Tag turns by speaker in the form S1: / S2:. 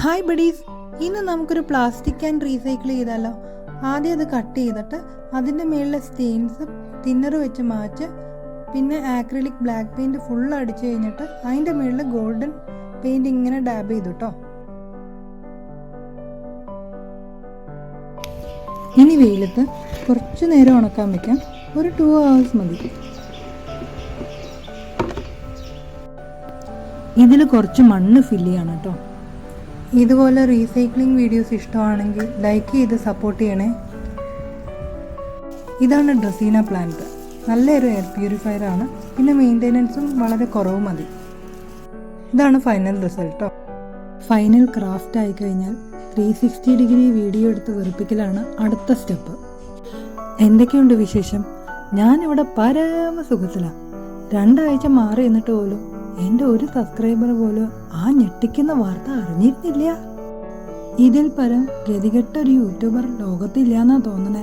S1: Hi buddies, ഇന്ന് നമുക്കൊരു plastic can recycle ചെയ്താലോ. ആദ്യം അത് കട്ട് ചെയ്തിട്ട് അതിൻ്റെ മേളിലെ സ്റ്റെയിൻസ് തിന്നർ വെച്ച് മാച്ച്, പിന്നെ ആക്രിലിക് ബ്ലാക്ക് പെയിൻറ്റ് ഫുൾ അടിച്ചു കഴിഞ്ഞിട്ട് അതിൻ്റെ മേളിൽ ഗോൾഡൻ പെയിൻറ്റ് ഇങ്ങനെ ഡാബ് ചെയ്തു കേട്ടോ. ഇനി വെയിലത്ത് കുറച്ച് നേരം ഉണക്കാൻ വയ്ക്കാം, ഒരു 2 hours മതി. ഇതിൽ കുറച്ച് മണ്ണ് ഫില്ല് ചെയ്യണം കേട്ടോ. ഇതുപോലെ റീസൈക്ലിംഗ് വീഡിയോസ് ഇഷ്ടമാണെങ്കിൽ ലൈക്ക് ചെയ്ത് സപ്പോർട്ട് ചെയ്യണേ. ഇതാണ് ഡ്രസീന പ്ലാന്റ്. നല്ലൊരു എയർ പ്യൂരിഫയർ ആണ്, പിന്നെ മെയിൻ്റെനൻസും വളരെ കുറവ് മതി. ഇതാണ് ഫൈനൽ റിസൾട്ടോ. ഫൈനൽ ക്രാഫ്റ്റ് ആയിക്കഴിഞ്ഞാൽ 360 ഡിഗ്രി വീഡിയോ എടുത്ത് വെറുപ്പിക്കലാണ് അടുത്ത സ്റ്റെപ്പ്. എന്തൊക്കെയുണ്ട് വിശേഷം? ഞാനിവിടെ പരമ സുഖത്തിലാണ്. 2 ആഴ്ച മാറി എന്നിട്ട് പോലും എൻ്റെ ഒരു സബ്സ്ക്രൈബർ പോലും ആ ഞെട്ടിക്കുന്ന വാർത്ത അറിഞ്ഞിരുന്നില്ല. ഇതിൽ പരം ഗതികെട്ട ഒരു യൂട്യൂബർ ലോകത്തില്ലാന്നാ തോന്നണേ.